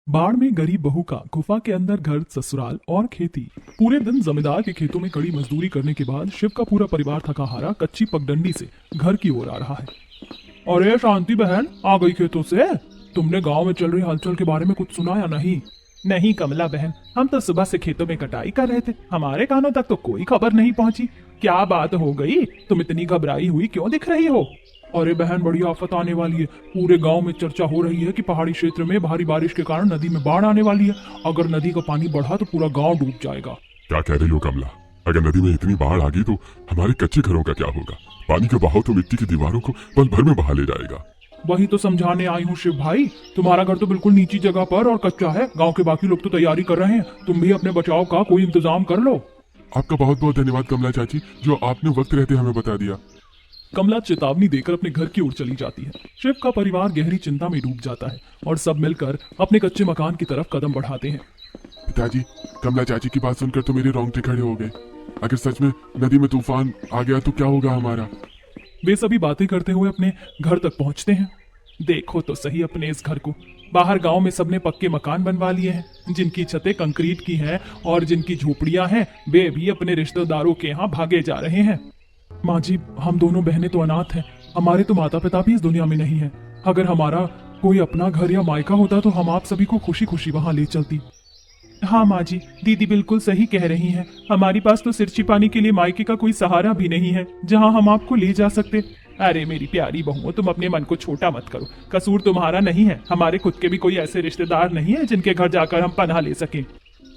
बाढ़ में गरीब बहू का गुफा के अंदर घर, ससुराल और खेती। पूरे दिन जमींदार के खेतों में कड़ी मजदूरी करने के बाद शिव का पूरा परिवार थका हारा कच्ची पगडंडी से घर की ओर आ रहा है। अरे शांति बहन, आ गई खेतों से? तुमने गांव में चल रही हलचल के बारे में कुछ सुना या नहीं? नहीं कमला बहन, हम तो सुबह से खेतों में कटाई कर रहे थे, हमारे कानों तक तो कोई खबर नहीं पहुंची। क्या बात हो गई? तुम इतनी घबराई हुई क्यों दिख रही हो? अरे बहन, बड़ी आफत आने वाली है। पूरे गांव में चर्चा हो रही है कि पहाड़ी क्षेत्र में भारी बारिश के कारण नदी में बाढ़ आने वाली है। अगर नदी का पानी बढ़ा तो पूरा गांव डूब जाएगा। क्या कह रही हो कमला? अगर नदी में इतनी बाढ़ आ गई तो हमारे कच्चे घरों का क्या होगा? पानी का बहाव तो मिट्टी की दीवारों को पल भर में बहा ले जाएगा। वही तो समझाने आई हूँ शिव भाई। तुम्हारा घर तो बिल्कुल नीची जगह पर और कच्चा है। गांव के बाकी लोग तो तैयारी कर रहे हैं, तुम भी अपने बचाव का कोई इंतजाम कर लो। आपका बहुत बहुत धन्यवाद कमला चाची, जो आपने वक्त रहते हमें बता दिया। कमला चेतावनी देकर अपने घर की ओर चली जाती है। शिव का परिवार गहरी चिंता में डूब जाता है और सब मिलकर अपने कच्चे मकान की तरफ कदम बढ़ाते हैं। पिताजी, कमला चाची की बात सुनकर तो मेरे रोंगटे खड़े हो गए। अगर सच में नदी में तूफान आ गया तो क्या होगा हमारा? वे सभी बातें करते हुए अपने घर तक पहुंचते हैं। देखो तो सही अपने इस घर को। बाहर गांव में सबने पक्के मकान बनवा लिए हैं, जिनकी छतें कंक्रीट की हैं और जिनकी झोपड़ियां हैं वे भी अपने रिश्तेदारों के यहाँ भागे जा रहे हैं। माँ जी, हम दोनों बहनें तो अनाथ हैं। हमारे तो माता पिता भी इस दुनिया में नहीं है। अगर हमारा कोई अपना घर या मायका होता तो हम आप सभी को खुशी खुशी वहाँ ले चलती। हाँ माँ जी, दीदी बिल्कुल सही कह रही हैं। हमारे पास तो सिर छिपाने के लिए मायके का कोई सहारा भी नहीं है जहाँ हम आपको ले जा सकते। अरे मेरी प्यारी बहू, तुम अपने मन को छोटा मत करो। कसूर तुम्हारा नहीं है। हमारे खुद के भी कोई ऐसे रिश्तेदार नहीं है जिनके घर जाकर हम पनाह ले सकें।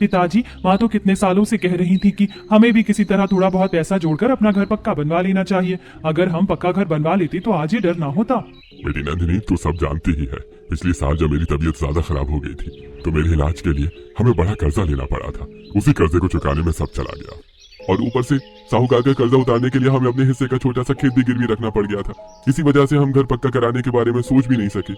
पिताजी, माँ तो कितने सालों से कह रही थी कि हमें भी किसी तरह थोड़ा बहुत पैसा जोड़कर अपना घर पक्का बनवा लेना चाहिए। अगर हम पक्का घर बनवा लेते तो आज ये डर ना होता। मेरी नंदिनी तो सब जानती ही है। पिछले साल जब मेरी तबीयत ज्यादा खराब हो गई थी तो मेरे इलाज के लिए हमें बड़ा कर्जा लेना पड़ा था। उसी कर्जे को चुकाने में सब चला गया और ऊपर से साहूकार का कर्जा उतारने के लिए हमें अपने हिस्से का छोटा सा खेत भी गिरवी रखना पड़ गया था। इसी वजह से हम घर पक्का कराने के बारे में सोच भी नहीं सके।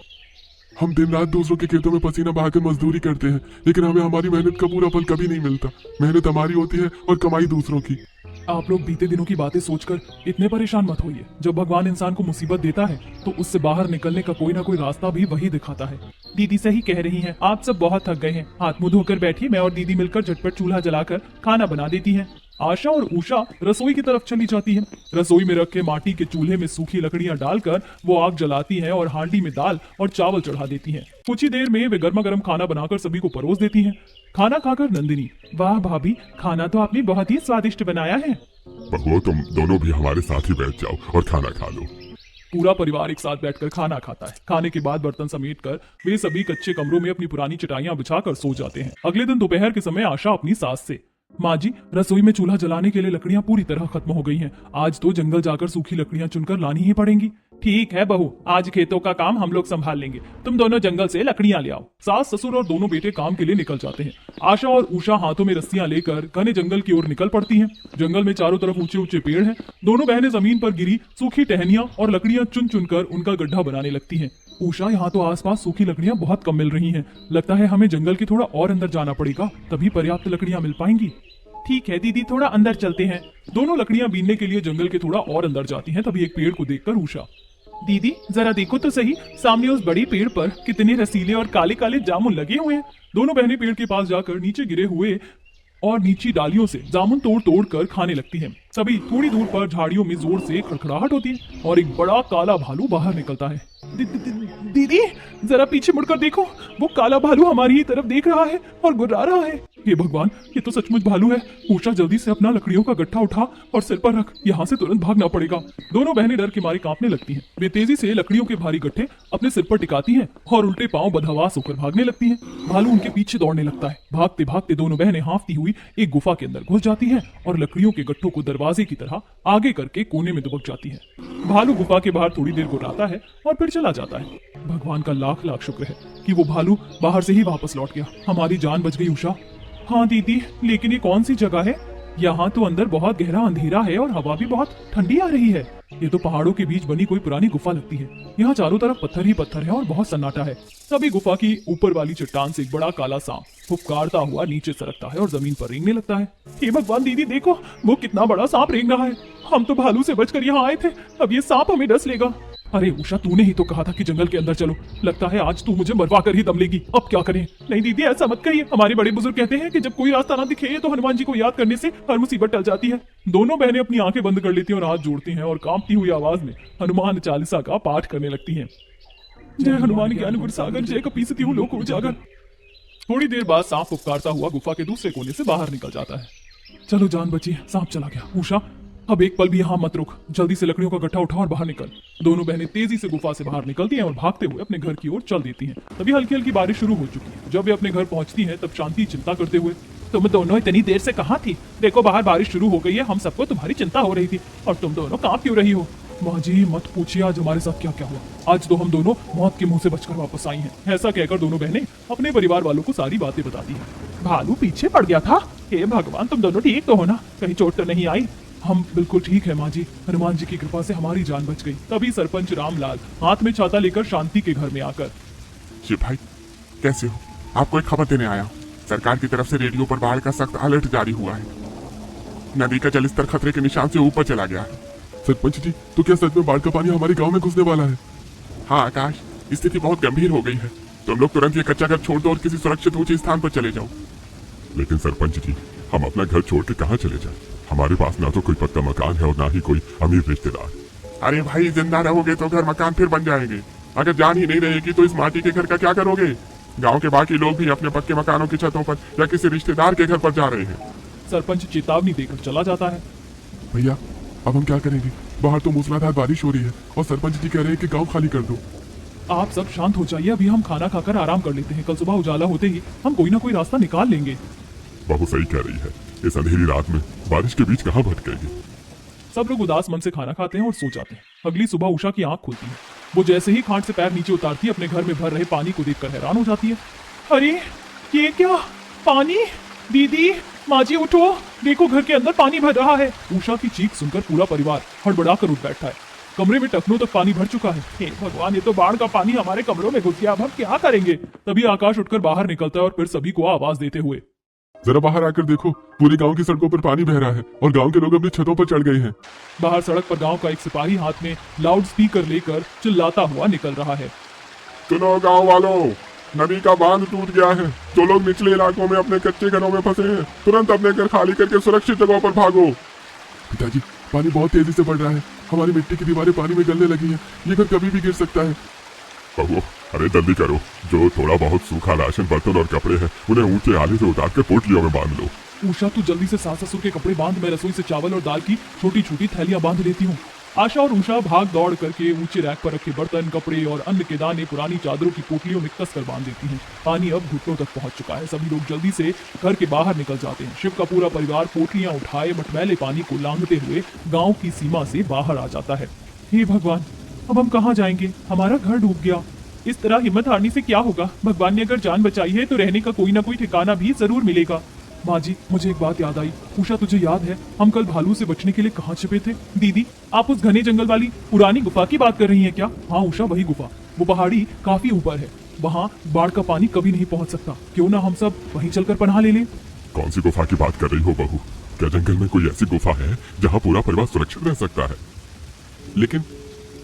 हम दिन रात दूसरों के खेतों में पसीना बहाकर मजदूरी करते हैं, लेकिन हमें हमारी मेहनत का पूरा फल कभी नहीं मिलता। मेहनत हमारी होती है और कमाई दूसरों की। आप लोग बीते दिनों की बातें सोचकर इतने परेशान मत होइए। जब भगवान इंसान को मुसीबत देता है तो उससे बाहर निकलने का कोई ना कोई रास्ता भी वही दिखाता है। दीदी सही कह रही हैं। आप सब बहुत थक गए हैं। हाथ मुंह धोकर बैठिए, मैं और दीदी मिलकर झटपट चूल्हा जलाकर खाना बना देती हैं। आशा और उषा रसोई की तरफ चली जाती है। रसोई में रखे माटी के चूल्हे में सूखी लकड़ियां डालकर वो आग जलाती हैं और हांडी में दाल और चावल चढ़ा देती हैं। कुछ ही देर में वे गर्मा गर्म खाना बनाकर सभी को परोस देती हैं। खाना खाकर नंदिनी, वाह भाभी, खाना तो आपने बहुत ही स्वादिष्ट बनाया है। बहुओं, तुम दोनों भी हमारे साथ ही बैठ जाओ और खाना खा लो। पूरा परिवार एक साथ बैठकर खाना खाता है। खाने के बाद बर्तन समेटकर वे सभी कच्चे कमरों में अपनी पुरानी चटाइयां बिछाकर सो जाते हैं। अगले दिन दोपहर के समय आशा अपनी सास से, माँ जी, रसोई में चूल्हा जलाने के लिए लकड़ियां पूरी तरह खत्म हो गई हैं। आज तो जंगल जाकर सूखी लकड़ियां चुनकर लानी ही पड़ेंगी। ठीक है बहू, आज खेतों का काम हम लोग संभाल लेंगे। तुम दोनों जंगल से लकड़ियां ले आओ। सास ससुर और दोनों बेटे काम के लिए निकल जाते हैं। आशा और उषा हाथों में रस्सियां लेकर घने जंगल की ओर निकल पड़ती हैं। जंगल में चारों तरफ ऊंचे ऊंचे पेड़ हैं। दोनों बहनें जमीन पर गिरी सूखी टहनियां और लकड़ियां चुन चुनकर उनका गड्ढा बनाने लगती हैं। उषा, यहाँ तो आसपास सूखी लकड़ियां बहुत कम मिल रही हैं। लगता है हमें जंगल के थोड़ा और अंदर जाना पड़ेगा, तभी पर्याप्त लकड़ियां मिल पाएंगी। ठीक है दीदी, थोड़ा अंदर चलते हैं। दोनों लकड़ियां बीनने के लिए जंगल के थोड़ा और अंदर जाती हैं। तभी एक पेड़ को देखकर उषा, दीदी जरा देखो तो सही, सामने उस बड़े पेड़ पर कितने रसीले और काले काले जामुन लगे हुए हैं। दोनों बहनें पेड़ के पास जाकर नीचे गिरे हुए और नीची डालियों से जामुन तोड़ तोड़ कर खाने लगती हैं। सभी थोड़ी दूर पर झाड़ियों में जोर से खड़खड़ाहट होती है और एक बड़ा काला भालू बाहर निकलता है। दीदी जरा पीछे मुड़कर देखो, वो काला भालू हमारी ही तरफ देख रहा है और गुर्रा रहा है। हे भगवान, ये तो सचमुच भालू है। उषा, जल्दी से अपना लकड़ियों का गट्ठा उठा और सिर पर रख, यहाँ से तुरंत भागना पड़ेगा। दोनों बहनें डर के मारे कांपने लगती हैं। वे तेजी से लकड़ियों के भारी गट्ठे अपने सिर पर टिकाती हैं और उल्टे पांव बदहवास होकर भागने लगती हैं। भालू उनके पीछे दौड़ने लगता है। भागते भागते दोनों बहनें हांफती हुई एक गुफा के अंदर घुस जाती हैं और लकड़ियों के गट्ठों को दरवाजे की तरह आगे करके कोने में दुबक जाती है। भालू गुफा के बाहर थोड़ी देर गुर्राता है और फिर चला जाता है। भगवान का लाख लाख शुक्र है कि वो भालू बाहर से ही वापस लौट गया। हमारी जान बच गई उषा। हाँ दीदी, लेकिन ये कौन सी जगह है? यहाँ तो अंदर बहुत गहरा अंधेरा है और हवा भी बहुत ठंडी आ रही है। ये तो पहाड़ों के बीच बनी कोई पुरानी गुफा लगती है। यहाँ चारों तरफ पत्थर ही पत्थर है और बहुत सन्नाटा है। तभी गुफा की ऊपर वाली चट्टान से एक बड़ा काला सांप फुफकारता हुआ नीचे सरकता है और जमीन पर रेंगने लगता है। हे भगवान दीदी देखो, वो कितना बड़ा सांप रेंग रहा है। हम तो भालू से बचकर यहाँ आए थे, अब ये सांप हमें डस लेगा। अरे उषा, तूने ही तो कहा था कि जंगल के अंदर चलो। लगता है आज तू मुझे मरवा कर ही दम लेगी। अब क्या करें? नहीं दीदी, ऐसा मत कहिए। हमारे बड़े बुजुर्ग कहते हैं कि जब कोई रास्ता ना दिखे तो हनुमान जी को याद करने से हर मुसीबत टल जाती है। दोनों बहनें अपनी आंखें बंद कर लेती हैं और हाथ जोड़ती हैं और कांपती हुई आवाज में हनुमान चालीसा का पाठ करने लगती हैं। जय हनुमान ज्ञान गुण सागर, जय कपीसती हूँ लोक उजागर। थोड़ी देर बाद सांप पुकारता हुआ गुफा के दूसरे कोने से बाहर निकल जाता है। चलो जान बची, सांप चला गया। उषा, अब एक पल भी यहाँ मत रुक, जल्दी से लकड़ियों का गट्ठा उठा और बाहर निकल। दोनों बहनें तेजी से गुफा से बाहर निकलती हैं और भागते हुए अपने घर की ओर चल देती हैं। तभी हल्की हल्की बारिश शुरू हो चुकी है। जब वे अपने घर पहुंचती हैं तब शांति चिंता करते हुए, तुम दोनों इतनी देर से कहाँ थी? देखो बाहर बारिश शुरू हो गई है, हम सबको तुम्हारी चिंता हो रही थी और तुम दोनों कांप क्यों रही हो? माँ जी मत पूछिए आज हमारे साथ क्या क्या हुआ। आज तो हम दोनों मौत के मुंह से बचकर वापस आई हैं। ऐसा कहकर दोनों बहनें अपने परिवार वालों को सारी बातें बताती हैं। भालू पीछे पड़ गया था? हे भगवान, तुम दोनों ठीक तो हो ना? कहीं चोट तो नहीं आई? हम बिल्कुल ठीक है माँ जी, हनुमान जी की कृपा से हमारी जान बच गई। तभी सरपंच रामलाल हाथ में छाता लेकर शांति के घर में आकर, शिव भाई कैसे हो? आपको एक खबर देने आया हूँ। सरकार की तरफ से रेडियो पर बाढ़ का सख्त अलर्ट जारी हुआ है। नदी का जलस्तर खतरे के निशान से ऊपर चला गया है। सरपंच जी, तो क्या सच में बाढ़ का पानी हमारे गांव में घुसने वाला है? हाँ आकाश, स्थिति बहुत गंभीर हो गई है। तुम लोग तुरंत ये कच्चा घर छोड़ दो और किसी सुरक्षित ऊंचे स्थान पर चले जाओ। लेकिन सरपंच जी, हम अपना घर छोड़ के कहाँ चले जाएं? हमारे पास ना तो कोई पक्का मकान है और ना ही कोई अमीर रिश्तेदार। अरे भाई, जिंदा रहोगे तो घर मकान फिर बन जाएंगे। अगर जान ही नहीं रहेगी तो इस माटी के घर का क्या करोगे? गांव के बाकी लोग भी अपने पक्के मकानों की छतों पर या किसी रिश्तेदार के घर पर जा रहे हैं। सरपंच चेतावनी देकर चला जाता है। भैया, अब हम क्या करेंगे? बाहर तो मूसलाधार बारिश हो रही है और सरपंच जी कह रहे हैं कि गांव खाली कर दो। आप सब शांत हो जाइए, अभी हम खाना खाकर आराम कर लेते हैं। कल सुबह उजाला होते ही हम कोई ना कोई रास्ता निकाल लेंगे। बहू सही कह रही है, इस अंधेरी रात में बारिश के बीच कहाँ भटकेगी। सब लोग उदास मन से खाना खाते हैं और सो जाते हैं। अगली सुबह उषा की आंख खुलती है। वो जैसे ही खाट से पैर नीचे उतारती है, अपने घर में भर रहे पानी को देखकर हैरान हो जाती है। अरे ये क्या पानी? दीदी, माँ जी उठो, देखो घर के अंदर पानी भर रहा है। उषा की चीख सुनकर पूरा परिवार हड़बड़ाकर उठ बैठा है। कमरे में टखनों तक पानी भर चुका है। हे भगवान, ये तो बाढ़ का पानी हमारे कमरों में घुस गया। अब हम क्या करेंगे? तभी आकाश उठकर बाहर निकलता है और फिर सभी को आवाज देते हुए, जरा बाहर आकर देखो, पूरे गांव की सड़कों पर पानी बह रहा है और गांव के लोग अपनी छतों पर चढ़ गए हैं। बाहर सड़क पर गांव का एक सिपाही हाथ में लाउड स्पीकर लेकर चिल्लाता हुआ निकल रहा है। सुनो गांव वालों, नदी का बांध टूट गया है। जो लोग निचले इलाकों में अपने कच्चे घरों में फंसे हैं, तुरंत अपने घर खाली करके सुरक्षित जगहों पर भागो। पिताजी, पानी बहुत तेजी से बढ़ रहा है। हमारी मिट्टी की दीवारें पानी में गलने लगी हैं। ये घर कभी भी गिर सकता है। बहू, अरे जल्दी करो, जो थोड़ा बहुत सूखा राशन, बर्तन और कपड़े हैं उन्हें ऊंचे आले से उतार के पोटलियों में बांध लो। उषा, तू जल्दी से सास ससुर के कपड़े बांध, मैं रसोई से चावल और दाल की छोटी छोटी थैलियां बांध लेती हूँ। आशा और उषा भाग दौड़ करके ऊंचे रैक पर रखे बर्तन, कपड़े और अन्न के दाने पुरानी चादरों की पोटलियों में कसकर बांध देती हैं। पानी अब घुटनों तक पहुंच चुका है। सभी लोग जल्दी से घर के बाहर निकल जाते हैं। शिव का पूरा परिवार पोटलियां उठाए मटमैले पानी को लांघते हुए गांव की सीमा से बाहर आ जाता है। हे भगवान, अब हम कहाँ जाएंगे? हमारा घर डूब गया। इस तरह हिम्मत हारने से क्या होगा? भगवान ने अगर जान बचाई है तो रहने का कोई ना कोई ठिकाना भी जरूर मिलेगा। माँ जी, मुझे एक बात याद आई। उषा, तुझे याद है हम कल भालू से बचने के लिए कहाँ छिपे थे? दीदी, आप उस घने जंगल वाली पुरानी गुफा की बात कर रही हैं क्या? हाँ उषा, वही गुफा। वो पहाड़ी काफी ऊपर है, वहाँ बाढ़ का पानी कभी नहीं पहुँच सकता। क्यों ना हम सब वहीं चलकर पनाह ले लें? कौन सी गुफा की बात कर रही हो बहू? क्या जंगल में कोई ऐसी गुफा है जहाँ पूरा परिवार सुरक्षित रह सकता है? लेकिन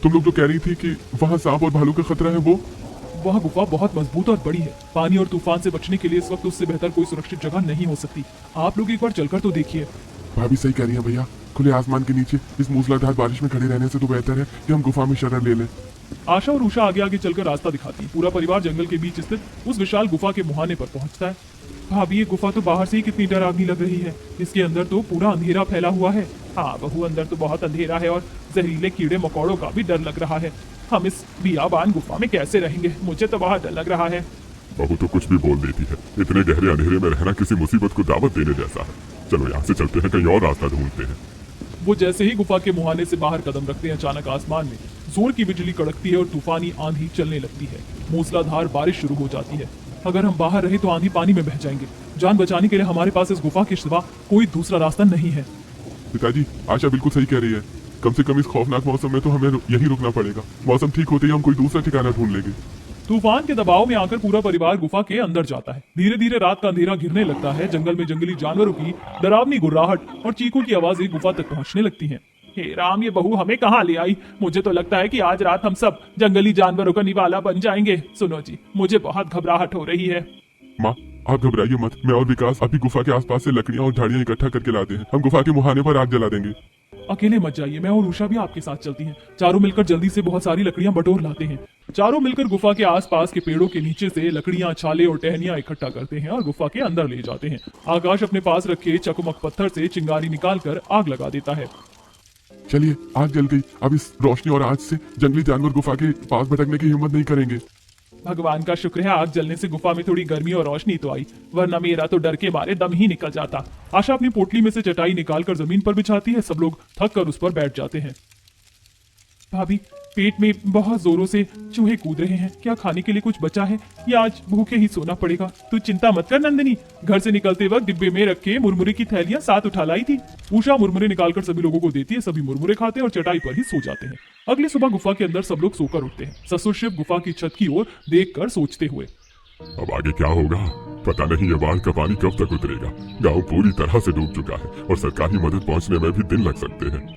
तुम लोग जो कह रही थी कि वहाँ सांप और भालू का खतरा है, वो वह गुफा बहुत मजबूत और बड़ी है। पानी और तूफान से बचने के लिए इस वक्त उससे बेहतर कोई सुरक्षित जगह नहीं हो सकती। आप लोग एक बार चलकर तो देखिए। भाभी सही कह रही है भैया। खुले आसमान के नीचे इस मूसलाधार बारिश में खड़े रहने से तो बेहतर है कि हम गुफा में शरण ले लें। आशा और उषा आगे आगे चलकर रास्ता दिखाती है। पूरा परिवार जंगल के बीच स्थित उस विशाल गुफा के मुहाने पर पहुंचता है। भाभी, ये गुफा तो बाहर से ही कितनी डरावनी लग रही है। इसके अंदर तो पूरा अंधेरा फैला हुआ है। हाँ बहू, अंदर तो बहुत अंधेरा है और जहरीले कीड़े मकोड़ों का भी डर लग रहा है। हम इस बियाबान गुफा में कैसे रहेंगे? मुझे तो बहुत डर लग रहा है। बहू तो कुछ भी बोल देती है। इतने गहरे अंधेरे में रहना किसी मुसीबत को दावत देने जैसा है। चलो यहाँ से चलते हैं, कहीं और रास्ता ढूंढते हैं। वो जैसे ही गुफा के मुहाने से बाहर कदम रखते हैं, अचानक आसमान में जोर की बिजली कड़कती है और तूफानी आंधी चलने लगती है। मूसलाधार बारिश शुरू हो जाती है। अगर हम बाहर रहे तो आंधी पानी में बह जाएंगे। जान बचाने के लिए हमारे पास इस गुफा के सिवा कोई दूसरा रास्ता नहीं है। पिताजी, आशा बिल्कुल सही कह रही है। कम से कम इस खौफनाक मौसम में तो हमें यहीं रुकना पड़ेगा। मौसम ठीक होते ही हम कोई दूसरा ठिकाना ढूंढ लेंगे। तूफान के दबाव में आकर पूरा परिवार गुफा के अंदर जाता है। धीरे धीरे रात का अंधेरा घिरने लगता है। जंगल में जंगली जानवरों की डरावनी गुर्राहट और चीखों की आवाजें गुफा तक पहुंचने लगती हैं। हे राम, ये बहू हमें कहाँ ले आई। मुझे तो लगता है कि आज रात हम सब जंगली जानवरों का निवाला बन जाएंगे। सुनो जी, मुझे बहुत घबराहट हो रही है। माँ आप घबराइए मत, मैं और विकास अभी गुफा के आसपास से लकड़ियाँ और झाड़ियाँ इकट्ठा करके लाते हैं। हम गुफा के मुहाने पर आग जला देंगे। अकेले मत जाइए, मैं और उषा भी आपके साथ चलती हैं। चारों मिलकर जल्दी से बहुत सारी लकड़ियां बटोर लाते हैं। चारों मिलकर गुफा के आसपास के पेड़ों के नीचे से लकड़ियां, छाले और टहनियां इकट्ठा करते हैं और गुफा के अंदर ले जाते हैं। आकाश अपने पास रखे चकमक पत्थर से चिंगारी निकालकर आग लगा देता है। चलिए आग जल गई, अब इस रोशनी और आग से जंगली जानवर गुफा के पास भटकने की हिम्मत नहीं करेंगे। भगवान का शुक्र है आग जलने से गुफा में थोड़ी गर्मी और रोशनी तो आई, वरना मेरा तो डर के मारे दम ही निकल जाता। आशा अपनी पोटली में से चटाई निकालकर जमीन पर बिछाती है। सब लोग थक कर उस पर बैठ जाते हैं। भाभी, पेट में बहुत जोरों से चूहे कूद रहे हैं। क्या खाने के लिए कुछ बचा है या आज भूखे ही सोना पड़ेगा? तू चिंता मत कर नंदिनी, घर से निकलते वक्त डिब्बे में रखे मुरमुरे की थैलियां साथ उठा लाई थी। उषा मुरमुरे निकालकर सभी लोगों को देती है। सभी मुरमुरे खाते हैं और चटाई पर ही सो जाते हैं। अगली सुबह गुफा के अंदर सब लोग सोकर उठते हैं। ससुर शिव गुफा की छत की ओर देखकर सोचते हुए, अब आगे क्या होगा पता नहीं, ये बाढ़ का पानी कब तक उतरेगा। गांव पूरी तरह से डूब चुका है और सरकारी मदद पहुंचने में भी दिन लग सकते हैं।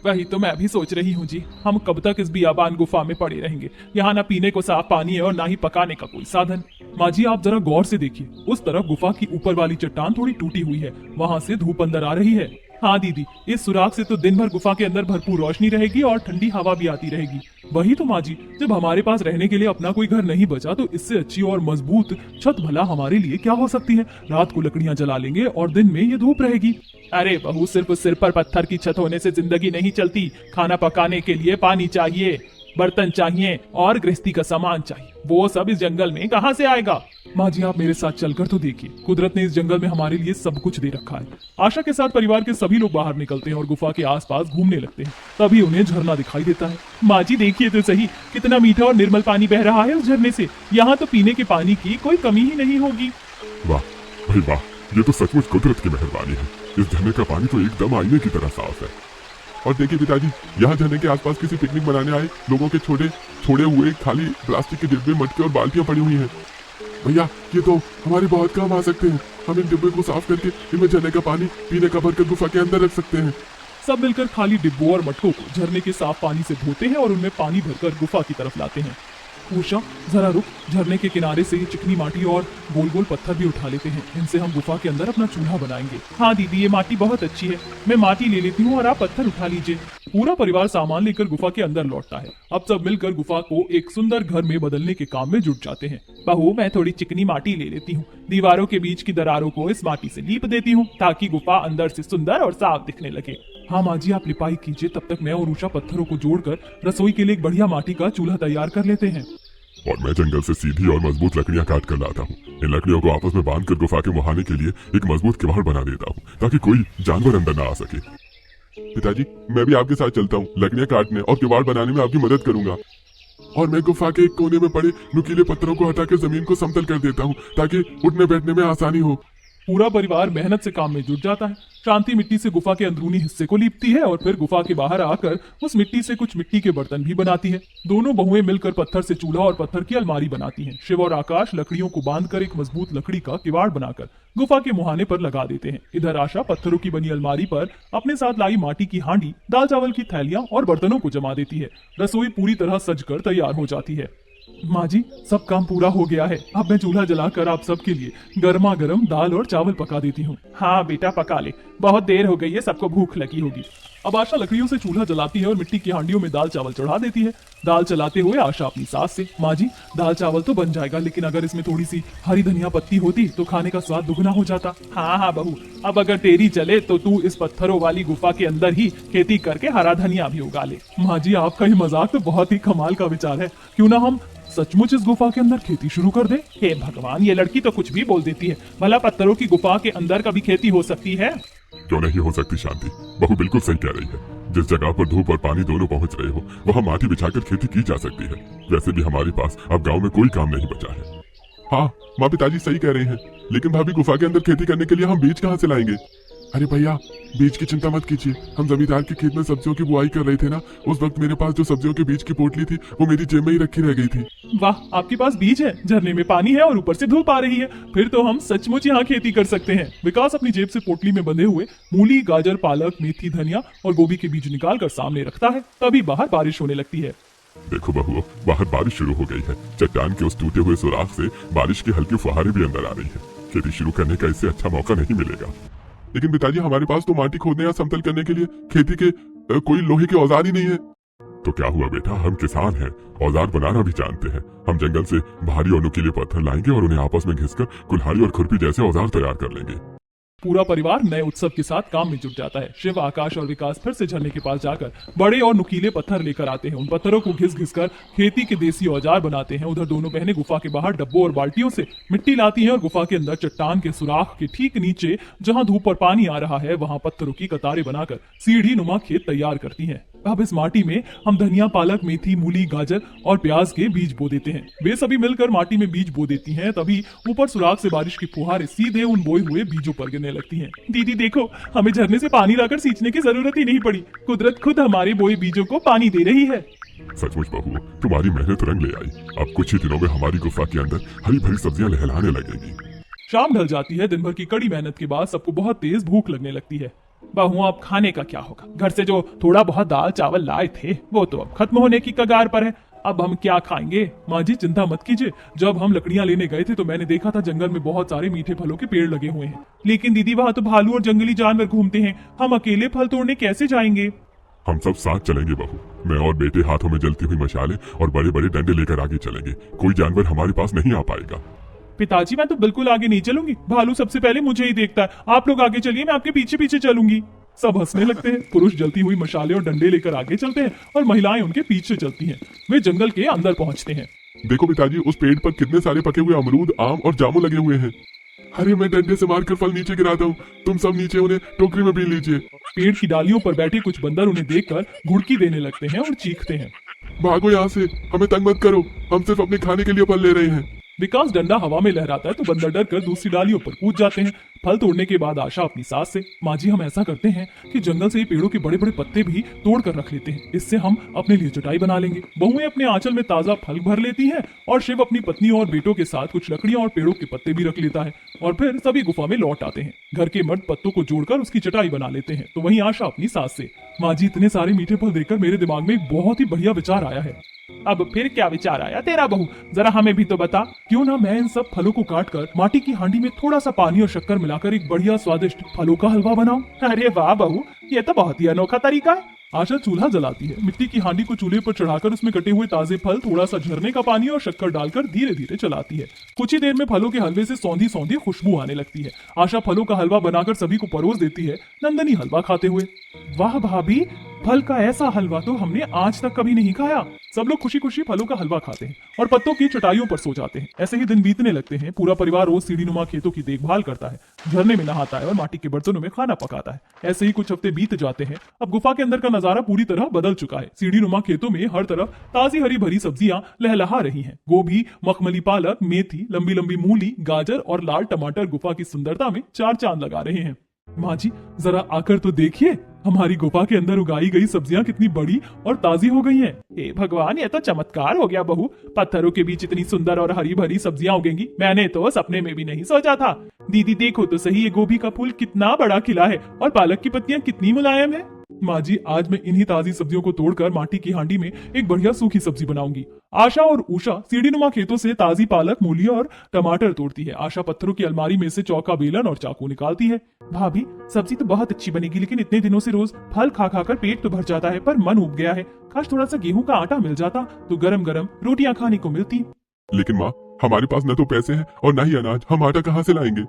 वही तो मैं भी सोच रही हूँ जी, हम कब तक इस बियाबान गुफा में पड़े रहेंगे। यहाँ ना पीने को साफ पानी है और ना ही पकाने का कोई साधन। माँ जी, आप जरा गौर से देखिए, उस तरफ गुफा की ऊपर वाली चट्टान थोड़ी टूटी हुई है, वहाँ से धूप अंदर आ रही है। हाँ दीदी, इस सुराख से तो दिन भर गुफा के अंदर भरपूर रोशनी रहेगी और ठंडी हवा भी आती रहेगी। वही तो माँ जी, जब हमारे पास रहने के लिए अपना कोई घर नहीं बचा तो इससे अच्छी और मजबूत छत भला हमारे लिए क्या हो सकती है। रात को लकड़ियां जला लेंगे और दिन में ये धूप रहेगी। अरे बहू, सिर्फ सिर पर पत्थर की छत होने से जिंदगी नहीं चलती। खाना पकाने के लिए पानी चाहिए, बर्तन चाहिए और गृहस्थी का सामान चाहिए। वो सब इस जंगल में कहाँ से आएगा? माँ जी, आप मेरे साथ चलकर तो देखिए, कुदरत ने इस जंगल में हमारे लिए सब कुछ दे रखा है। आशा के साथ परिवार के सभी लोग बाहर निकलते हैं और गुफा के आसपास घूमने लगते हैं। तभी उन्हें झरना दिखाई देता है। माँ जी देखिए तो सही, कितना मीठा और निर्मल पानी बह रहा है उस झरने से। यहाँ तो पीने के पानी की कोई कमी ही नहीं होगी। वाह भाई वाह, ये तो सचमुच कुदरत की मेहरबानी है। इस झरने का पानी तो एकदम आईने की तरह साफ है। और देखिए पिताजी, यहाँ झरने के आसपास किसी पिकनिक मनाने आए लोगों के छोड़े हुए खाली प्लास्टिक के डिब्बे, मटके और बाल्टियां पड़ी हुई हैं। भैया, ये तो हमारे बहुत काम आ सकते हैं। हम इन डिब्बे को साफ करके इनमें झरने का पानी पीने का भरकर गुफा के अंदर रख सकते हैं। सब मिलकर खाली डिब्बों और मटकों को झरने के साफ पानी से धोते हैं और उनमें पानी भरकर गुफा की तरफ लाते हैं। उषा, जरा रुक, झरने के किनारे से चिकनी माटी और गोल गोल पत्थर भी उठा लेते हैं। इनसे हम गुफा के अंदर अपना चूल्हा बनाएंगे। हाँ दीदी, ये माटी बहुत अच्छी है, मैं माटी ले लेती हूँ और आप पत्थर उठा लीजिए। पूरा परिवार सामान लेकर गुफा के अंदर लौटता है। अब सब मिलकर गुफा को एक सुंदर घर में बदलने के काम में जुट जाते हैं। बहू, मैं थोड़ी चिकनी माटी ले लेती हूँ, दीवारों के बीच की दरारों को इस माटी से लीप देती हूँ ताकि गुफा अंदर से सुंदर और साफ दिखने लगे। हाँ माँ जी, आप लिपाई कीजिए, तब तक मैं और उषा पत्थरों को जोड़कर रसोई के लिए एक बढ़िया माटी का चूल्हा तैयार कर लेते हैं। और मैं जंगल से सीधी और मजबूत लकड़ियां काट कर लाता हूँ। इन लकड़ियों को आपस में बांधकर गुफा के मुहाने के लिए एक मजबूत किवाड़ बना देता हूँ ताकि कोई जानवर अंदर ना आ सके। पिताजी, मैं भी आपके साथ चलता हूँ, लकड़ियां काटने और किवाड़ बनाने में आपकी मदद करूंगा। और मैं गुफा के एक कोने में पड़े नुकीले पत्थरों को हटाकर जमीन को समतल कर देता हूँ ताकि उठने बैठने में आसानी हो। पूरा परिवार मेहनत से काम में जुट जाता है। शांति मिट्टी से गुफा के अंदरूनी हिस्से को लीपती है और फिर गुफा के बाहर आकर उस मिट्टी से कुछ मिट्टी के बर्तन भी बनाती है। दोनों बहुएं मिलकर पत्थर से चूल्हा और पत्थर की अलमारी बनाती हैं। शिव और आकाश लकड़ियों को बांधकर एक मजबूत लकड़ी का किवाड़ बनाकर गुफा के मुहाने पर लगा देते हैं। इधर आशा पत्थरों की बनी अलमारी पर अपने साथ लाई माटी की हांडी, दाल चावल की थैलियां और बर्तनों को जमा देती है। रसोई पूरी तरह सजकर तैयार हो जाती है। माँ जी, सब काम पूरा हो गया है। अब मैं चूल्हा जलाकर आप सबके लिए गर्मा गर्म दाल और चावल पका देती हूँ। हाँ बेटा, पका ले, बहुत देर हो गई है, सबको भूख लगी होगी। अब आशा लकड़ियों से चूल्हा जलाती है और मिट्टी की हांडियों में दाल चावल चढ़ा देती है। दाल चलाते हुए आशा अपनी सास से, माँ जी, दाल चावल तो बन जाएगा, लेकिन अगर इसमें थोड़ी सी हरी धनिया पत्ती होती तो खाने का स्वाद दुगना हो जाता। हाँ हाँ बहू, अब अगर तेरी चले तो तू इस पत्थरों वाली गुफा के अंदर ही खेती करके हरा धनिया भी उगा ले। माँ जी, आपका ये मजाक तो बहुत ही कमाल का विचार है। क्यों ना हम सचमुच इस गुफा के अंदर खेती शुरू कर दे। हे भगवान, ये लड़की तो कुछ भी बोल देती है। भला पत्थरों की गुफा के अंदर कभी खेती हो सकती है? क्यों नहीं हो सकती शांति, बहू बिल्कुल सही कह रही है। जिस जगह पर धूप और पानी दोनों पहुंच रहे हो वहाँ माटी बिछाकर खेती की जा सकती है। वैसे भी हमारे पास अब गाँव में कोई काम नहीं बचा है। हाँ माँ, पिताजी सही कह रहे हैं, लेकिन भाभी गुफा के अंदर खेती करने के लिए हम बीज कहाँ से लाएंगे? अरे भैया, बीज की चिंता मत कीजिए। हम जमींदार के खेत में सब्जियों की बुआई कर रहे थे ना, उस वक्त मेरे पास जो सब्जियों के बीज की पोटली थी वो मेरी जेब में ही रखी रह गई थी। वाह, आपके पास बीज है, झरने में पानी है और ऊपर से धूप आ रही है। फिर तो हम सचमुच यहाँ खेती कर सकते हैं। विकास अपनी जेब से पोटली में बंधे हुए मूली, गाजर, पालक, मेथी, धनिया और गोभी के बीज निकाल कर सामने रखता है। तभी बाहर बारिश होने लगती है। देखो बहुओं, बाहर बारिश शुरू हो गई है। चट्टान के उस टूटे हुए सुराख से बारिश की हल्की फुहारें भी अंदर आ रही है। खेती शुरू करने का इससे अच्छा मौका नहीं मिलेगा। लेकिन पिताजी, हमारे पास तो माटी खोदने या समतल करने के लिए खेती के कोई लोहे के औजार ही नहीं है। तो क्या हुआ बेटा, हम किसान हैं, औजार बनाना भी जानते हैं। हम जंगल से भारी और नुकीले पत्थर लाएंगे और उन्हें आपस में घिसकर कुल्हाड़ी और खुरपी जैसे औजार तैयार कर लेंगे। पूरा परिवार नए उत्सव के साथ काम में जुट जाता है। शिव, आकाश और विकास फिर से झरने के पास जाकर बड़े और नुकीले पत्थर लेकर आते हैं। उन पत्थरों को घिस घिस कर खेती के देसी औजार बनाते हैं। उधर दोनों बहनें गुफा के बाहर डब्बों और बाल्टियों से मिट्टी लाती हैं और गुफा के अंदर चट्टान के सुराख के ठीक नीचे जहां धूप और पानी आ रहा है वहां पत्थरों की कतारें बनाकर सीढ़ी नुमा खेत तैयार करती हैं। अब इस माटी में हम धनिया, पालक, मेथी, मूली, गाजर और प्याज के बीज बो देते हैं। वे सभी मिलकर माटी में बीज बो देती हैं। तभी ऊपर सुराख से बारिश की फुहारें सीधे उन बोए हुए बीजों पर गिरने लगती हैं। दीदी देखो, हमें झरने से पानी लाकर सींचने की जरूरत ही नहीं पड़ी। कुदरत खुद हमारे बोए बीजों को पानी दे रही है। सचमुच बहुओं, तुम्हारी मेहनत रंग ले आई। अब कुछ ही दिनों में हमारी गुफा के अंदर हरी भरी सब्जियां लहलाने लगेंगी। शाम ढल जाती है। दिन भर की कड़ी मेहनत के बाद सबको बहुत तेज भूख लगने लगती है। बहू, अब खाने का क्या होगा? घर से जो थोड़ा बहुत दाल चावल लाए थे वो तो अब खत्म होने की कगार पर है। अब हम क्या खाएंगे? माँ जी चिंता मत कीजिए। जब हम लकड़ियां लेने गए थे तो मैंने देखा था जंगल में बहुत सारे मीठे फलों के पेड़ लगे हुए हैं। लेकिन दीदी, वहां तो भालू और जंगली जानवर घूमते हैं। हम अकेले फल तोड़ने कैसे जाएंगे? हम सब साथ चलेंगे बहू। मैं और बेटे हाथों में जलती हुई मशाले और बड़े बड़े डंडे लेकर आगे चलेंगे। कोई जानवर हमारे पास नहीं आ पाएगा। पिताजी, मैं तो बिल्कुल आगे नहीं चलूंगी। भालू सबसे पहले मुझे ही देखता है। आप लोग आगे चलिए, मैं आपके पीछे पीछे चलूंगी। सब हंसने लगते हैं। पुरुष जलती हुई मशाले और डंडे लेकर आगे चलते हैं और महिलाएं उनके पीछे चलती हैं। वे जंगल के अंदर पहुंचते हैं। देखो पिताजी, उस पेड़ पर कितने सारे पके हुए अमरूद, आम और जामुन लगे हुए हैं। अरे, मैं डंडे से मारकर फल नीचे गिराता हूँ। तुम सब नीचे उन्हें टोकरी में बीन लीजिए। पेड़ की डालियों पर बैठे कुछ बंदर उन्हें देखकर घुड़की देने लगते हैं और चीखते हैं। भागो यहाँ से, हमें तंग मत करो। हम सिर्फ अपने खाने के लिए फल ले रहे हैं। विकास डंडा हवा में लहराता है तो बंदर डर कर दूसरी डालियों पर कूद जाते हैं। फल तोड़ने के बाद आशा अपनी सास से, माँ जी हम ऐसा करते हैं कि जंगल से ये पेड़ों के बड़े बड़े पत्ते भी तोड़ कर रख लेते हैं। इससे हम अपने लिए चटाई बना लेंगे। बहुएं अपने आंचल में ताजा फल भर लेती हैं और शिव अपनी पत्नी और बेटों के साथ कुछ लकड़ियां और पेड़ों के पत्ते भी रख लेता है और फिर सभी गुफा में लौट आते हैं। घर के मर्द पत्तों को जोड़कर उसकी चटाई बना लेते हैं। तो वहीं आशा अपनी सास से, माँ जी इतने सारे मीठे फल देखकर मेरे दिमाग में एक बहुत ही बढ़िया विचार आया है। अब फिर क्या विचार आया तेरा बहू? जरा हमें भी तो बता। क्यों ना मैं इन सब फलों को काटकर माटी की हांडी में थोड़ा सा पानी और शक्कर मिलाकर एक बढ़िया स्वादिष्ट फलों का हलवा बनाऊं। अरे वाह बहू, ये तो बहुत ही अनोखा तरीका है। आशा चूल्हा जलाती है। मिट्टी की हांडी को चूल्हे पर चढ़ाकर उसमें कटे हुए ताजे फल, थोड़ा सा झरने का पानी और शक्कर डालकर धीरे धीरे चलाती है। कुछ ही देर में फलों के हलवे से सौंधी सौंधी खुशबू आने लगती है। आशा फलों का हलवा बनाकर सभी को परोस देती है, नंदनी हलवा खाते हुए। वाह भाभी, फल का ऐसा हलवा तो हमने आज तक कभी नहीं खाया। सब लोग खुशी खुशी फलों का हलवा खाते हैं और पत्तों की चटाइयों पर सो जाते हैं। ऐसे ही दिन बीतने लगते हैं। पूरा परिवार रोज सीढ़ी नुमा खेतों की देखभाल करता है, झरने में नहाता है और माटी के बर्तनों में खाना पकाता है। ऐसे ही कुछ हफ्ते बीत जाते हैं। अब गुफा के अंदर का नजारा पूरी तरह बदल चुका है। सीढ़ी नुमा खेतों में हर तरफ ताजी हरी भरी सब्जियां लहलहा रही हैं। गोभी, मखमली पालक, मेथी, लंबी लंबी मूली, गाजर और लाल टमाटर गुफा की सुंदरता में चार चांद लगा रहे हैं। माँ जी जरा आकर तो देखिए, हमारी गुफा के अंदर उगाई गई सब्जियां कितनी बड़ी और ताजी हो गई हैं। हे भगवान, ये तो चमत्कार हो गया बहू। पत्थरों के बीच इतनी सुंदर और हरी भरी सब्जियां उगेंगी, मैंने तो सपने में भी नहीं सोचा था। दीदी देखो तो सही, ये गोभी का फूल कितना बड़ा खिला है और पालक की पत्तियां कितनी मुलायम है। माँ जी, आज मैं इन्हीं ताजी सब्जियों को तोड़कर माटी की हांडी में एक बढ़िया सूखी सब्जी बनाऊंगी। आशा और उषा सीढ़ीनुमा खेतों से ताजी पालक, मूली और टमाटर तोड़ती है। आशा पत्थरों की अलमारी में से चौका, बेलन और चाकू निकालती है। भाभी, सब्जी तो बहुत अच्छी बनेगी, लेकिन इतने दिनों से रोज फल खा खाकर पेट तो भर जाता है, पर मन उब गया है। काश थोड़ा सा गेहूं का आटा मिल जाता तो गरम गरम रोटियां खाने को मिलती। लेकिन माँ, हमारे पास न तो पैसे हैं और न ही अनाज। हम आटा कहाँ से लाएंगे?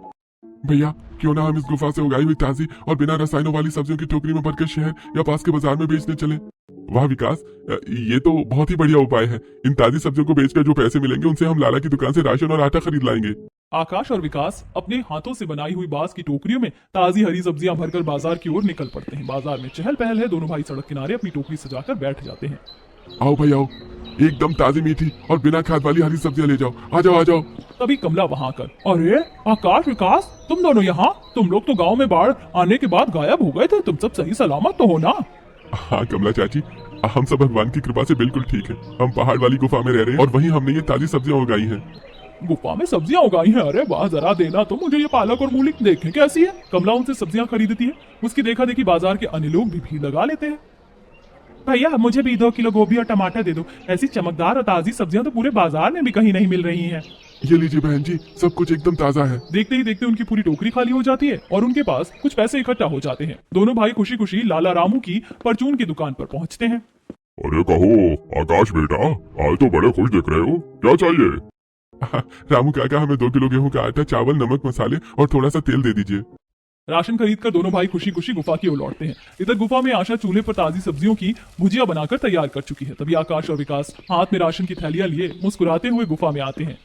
भैया, क्यों ना हम इस गुफा से उगाई हुई ताजी और बिना रसायनों वाली सब्जियों की टोकरी में भरकर शहर या पास के बाजार में बेचने चले। वाह विकास, ये तो बहुत ही बढ़िया उपाय है। इन ताजी सब्जियों को बेचकर जो पैसे मिलेंगे उनसे हम लाला की दुकान से राशन और आटा खरीद लाएंगे। आकाश और विकास अपने हाथों से बनाई हुई बांस की टोकरियों में ताजी हरी सब्जियां भरकर बाजार की ओर निकल पड़ते हैं। बाजार में चहल पहल है। दोनों भाई सड़क किनारे अपनी टोकरी सजाकर बैठ जाते हैं। आओ भाई आओ, एकदम ताजी मीठी और बिना खाद वाली हरी सब्जियां ले जाओ। आ जाओ आ जाओ। तभी कमला वहां कर, अरे आकाश विकास, तुम दोनों यहाँ? तुम लोग तो गांव में बाढ़ आने के बाद गायब हो गए थे, तुम सब सही सलामत तो हो ना? हाँ कमला चाची, हम सब भगवान की कृपा से बिल्कुल ठीक है। हम पहाड़ वाली गुफा में रह रहे हैं और वहीं हमने ये ताजी सब्जियां उगाई हैं। गुफा में सब्जियां उगाई हैं? अरे वाह, जरा देना तो मुझे ये पालक और मूली देखें कैसी है। कमला उनसे सब्जियां खरीदती है। उसकी देखा देखी बाजार के अन्य लोग भी भीड़ लगा लेते हैं। भैया मुझे भी 2 किलो गोभी और टमाटर दे दो। ऐसी चमकदार और ताजी सब्जियां तो पूरे बाजार में भी कहीं नहीं मिल रही हैं। ये लीजिए बहन जी, सब कुछ एकदम ताजा है। देखते ही देखते उनकी पूरी टोकरी खाली हो जाती है और उनके पास कुछ पैसे इकट्ठा हो जाते हैं। दोनों भाई खुशी खुशी लाला रामू की परचून की दुकान पर पहुंचते हैं। अरे कहो आकाश बेटा, आज तो बड़े खुश दिख रहे हो, क्या चाहिए? रामू काका, हमें 2 किलो गेहूं का आटा, चावल, नमक, मसाले और थोड़ा सा तेल दे दीजिए। राशन खरीदकर दोनों भाई खुशी खुशी गुफा की ओर लौटते हैं। इधर गुफा में आशा चूल्हे पर ताजी सब्जियों की भुजिया बनाकर तैयार कर चुकी है। तभी आकाश और विकास हाथ में राशन की थैलियां लिए मुस्कुराते हुए गुफा में आते हैं।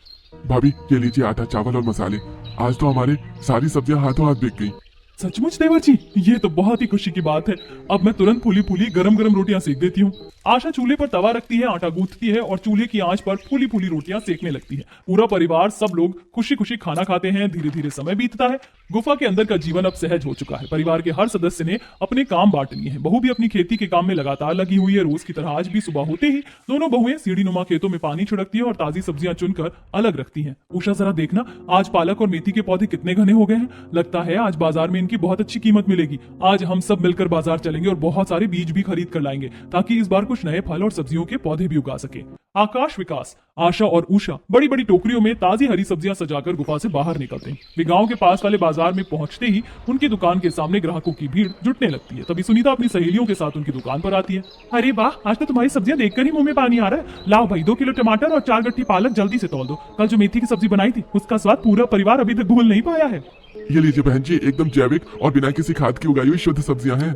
भाभी ये लीजिए आटा, चावल और मसाले। आज तो हमारे सारी सब्जियां हाथों हाथ बिक गई। सचमुच देवर जी, ये तो बहुत ही खुशी की बात है। अब मैं तुरंत फूली फूली गरम गरम रोटियां सेक देती हूँ। आशा चूल्हे पर तवा रखती है, आटा गूंथती है और चूल्हे की आंच पर फूली फूली रोटियां सेकने लगती है। पूरा परिवार, सब लोग खुशी खुशी खाना खाते हैं। धीरे धीरे समय बीतता है। गुफा के अंदर का जीवन अब सहज हो चुका है। परिवार के हर सदस्य ने अपने काम बांट लिए हैं। बहू भी अपनी खेती के काम में लगातार लगी हुई है। रोज की तरह आज भी सुबह होते ही दोनों बहुएं सीढ़ी नुमा खेतों में पानी छिड़कती है और ताजी सब्जियां चुनकर अलग रखती हैं। उषा जरा देखना, आज पालक और मेथी के पौधे कितने घने हो गए हैं। लगता है आज बाजार में इनकी बहुत अच्छी कीमत मिलेगी। आज हम सब मिलकर बाजार चलेंगे और बहुत सारे बीज भी खरीद कर लाएंगे ताकि इस बार कुछ नए फल और सब्जियों के पौधे भी उगा सके। आकाश, विकास, आशा और उषा बड़ी बड़ी टोकरियों में ताजी हरी सब्जियां सजाकर गुफा से बाहर निकलते हैं। वे गांव के पास वाले बाजार में पहुंचते ही उनकी दुकान के सामने ग्राहकों की भीड़ जुटने लगती है। तभी सुनीता अपनी सहेलियों के साथ उनकी दुकान पर आती है। अरे वाह, आज तो तुम्हारी सब्जियां देखकर ही मुंह में पानी आ रहा है। लाओ भाई, 2 किलो टमाटर और 4 गट्ठी पालक जल्दी से तोल दो। कल जो मेथी की सब्जी बनाई थी उसका स्वाद पूरा परिवार अभी तक भूल नहीं पाया है। ये लीजिए बहन जी, एकदम जैविक और बिना किसी खाद की उगाई हुई शुद्ध सब्जियां हैं।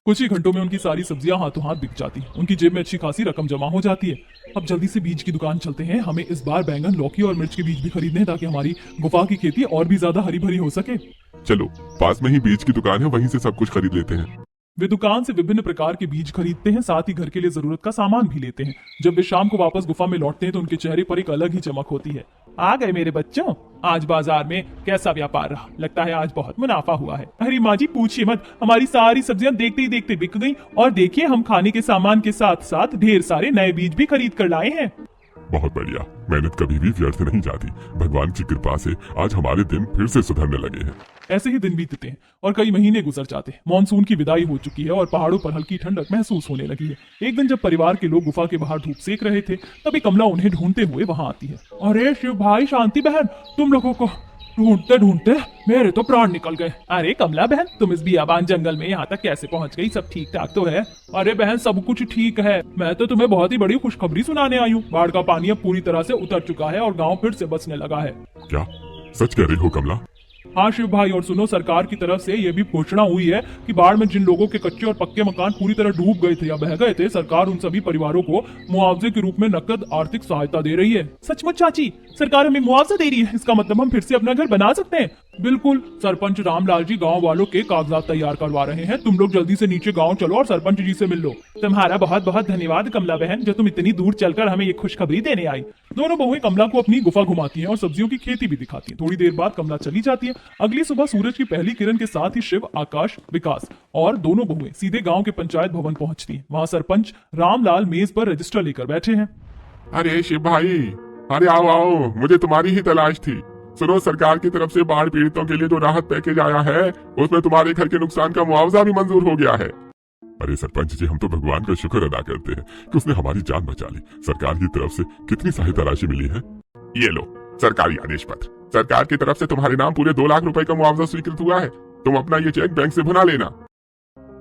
कुछ ही घंटों में उनकी सारी सब्जियां हाथों हाथ बिक जाती हैं। उनकी जेब में अच्छी खासी रकम जमा हो जाती है। अब जल्दी से बीज की दुकान चलते हैं। हमें इस बार बैंगन, लौकी और मिर्च के बीज भी खरीदने हैं ताकि हमारी गुफा की खेती और भी ज्यादा हरी भरी हो सके। चलो, पास में ही बीज की दुकान है, वहीं से सब कुछ खरीद लेते हैं। वे दुकान से विभिन्न प्रकार के बीज खरीदते हैं, साथ ही घर के लिए जरूरत का सामान भी लेते हैं। जब वे शाम को वापस गुफा में लौटते हैं तो उनके चेहरे पर एक अलग ही चमक होती है। आ गए मेरे बच्चों, आज बाजार में कैसा व्यापार रहा? लगता है आज बहुत मुनाफा हुआ है। अरे माँ जी पूछिए मत, हमारी सारी सब्जियां देखते ही देखते बिक गई और देखिए हम खाने के सामान के साथ साथ ढेर सारे नए बीज भी खरीद कर लाए हैं। बहुत बढ़िया, मेहनत कभी भी व्यर्थ नहीं जाती। भगवान की कृपा से आज हमारे दिन फिर से सुधरने लगे हैं। ऐसे ही दिन बीतते हैं और कई महीने गुजर जाते हैं। मानसून की विदाई हो चुकी है और पहाड़ों पर हल्की ठंडक महसूस होने लगी है। एक दिन जब परिवार के लोग गुफा के बाहर धूप सेक रहे थे तभी कमला उन्हें ढूंढते हुए वहां आती है। अरे शिव भाई, शांति बहन, तुम लोगों को ढूंढते ढूंढते मेरे तो प्राण निकल गए। अरे कमला बहन, तुम इस बियाबान जंगल में यहाँ तक कैसे पहुँच गई? सब ठीक ठाक तो है? अरे बहन, सब कुछ ठीक है। मैं तो तुम्हें बहुत ही बड़ी खुशखबरी सुनाने आई हूँ। बाढ़ का पानी अब पूरी तरह से उतर चुका है और गाँव फिर से बसने लगा है। क्या सच कह रही हो कमला? हाँ शिव भाई, और सुनो, सरकार की तरफ से ये भी घोषणा हुई है कि बाढ़ में जिन लोगों के कच्चे और पक्के मकान पूरी तरह डूब गए थे या बह गए थे, सरकार उन सभी परिवारों को मुआवजे के रूप में नकद आर्थिक सहायता दे रही है। सचमुच चाची, सरकार हमें मुआवजा दे रही है? इसका मतलब हम फिर से अपना घर बना सकते हैं? बिल्कुल, सरपंच रामलाल जी गांव वालों के कागजात तैयार करवा रहे हैं। तुम लोग जल्दी से नीचे गांव चलो और सरपंच जी से मिल लो। तुम्हारा बहुत बहुत धन्यवाद कमला बहन, जो तुम इतनी दूर चलकर हमें ये खुशखबरी देने आई। दोनों बहुएं कमला को अपनी गुफा घुमाती हैं और सब्जियों की खेती भी दिखाती हैं। थोड़ी देर बाद कमला चली जाती है। अगली सुबह सूरज की पहली किरण के साथ ही शिव, आकाश, विकास और दोनों बहुएं सीधे गांव के पंचायत भवन पहुंचती हैं। वहां सरपंच रामलाल मेज पर रजिस्टर लेकर बैठे हैं। अरे शिव भाई, अरे आओ आओ, मुझे तुम्हारी ही तलाश थी। सुनो, सरकार की तरफ से बाढ़ पीड़ितों के लिए जो राहत पैकेज आया है उसमें तुम्हारे घर के नुकसान का मुआवजा भी मंजूर हो गया है। अरे सरपंच जी, हम तो भगवान का शुक्र अदा करते हैं कि उसने हमारी जान बचा ली। सरकार की तरफ से कितनी सहायता राशि मिली है? ये लो सरकारी आदेश पत्र। सरकार की तरफ से तुम्हारे नाम पूरे 2 लाख रुपए का मुआवजा स्वीकृत हुआ है। तुम अपना ये चेक बैंक से भुना लेना।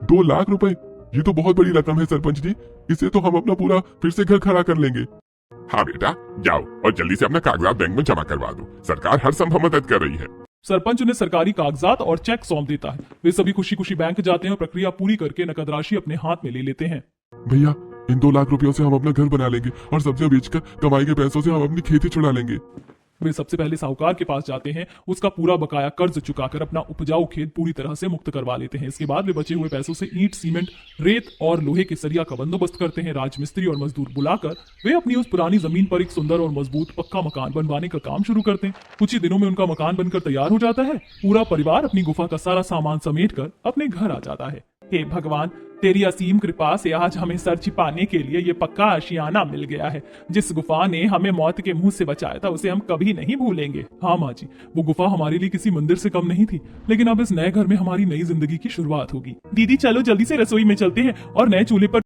2 लाख रुपए? ये तो बहुत बड़ी रकम है सरपंच जी। इससे तो हम अपना पूरा फिर से घर खड़ा कर लेंगे। हाँ बेटा, जाओ और जल्दी से अपना कागजात बैंक में जमा करवा दो। सरकार हर संभव मदद कर रही है। सरपंच उन्हें सरकारी कागजात और चेक सौंप देता है। वे सभी खुशी खुशी बैंक जाते हैं और प्रक्रिया पूरी करके नकद राशि अपने हाथ में ले लेते हैं। भैया, इन 2 लाख रुपयों से हम अपना घर बना लेंगे और सब्जियां बेचकर कमाई के पैसों से हम अपनी खेती छुड़ा लेंगे। वे सबसे पहले साहूकार के पास जाते हैं, उसका पूरा बकाया कर्ज चुकाकर अपना उपजाऊ खेत पूरी तरह से मुक्त करवा लेते हैं। इसके बाद वे बचे हुए पैसों से ईंट, सीमेंट, रेत और लोहे के सरिया का बंदोबस्त करते हैं। राजमिस्त्री और मजदूर बुलाकर वे अपनी उस पुरानी जमीन पर एक सुंदर और मजबूत पक्का मकान बनवाने का काम शुरू करते हैं। कुछ ही दिनों में उनका मकान बनकर तैयार हो जाता है। पूरा परिवार अपनी गुफा का सारा सामान समेटकर अपने घर आ जाता है। हे भगवान, तेरी असीम कृपा से आज हमें सर छिपाने के लिए ये पक्का आशियाना मिल गया है। जिस गुफा ने हमें मौत के मुंह से बचाया था उसे हम कभी नहीं भूलेंगे। हाँ माँ जी, वो गुफा हमारे लिए किसी मंदिर से कम नहीं थी, लेकिन अब इस नए घर में हमारी नई जिंदगी की शुरुआत होगी। दीदी चलो जल्दी से रसोई में चलते हैं और नए चूल्हे पर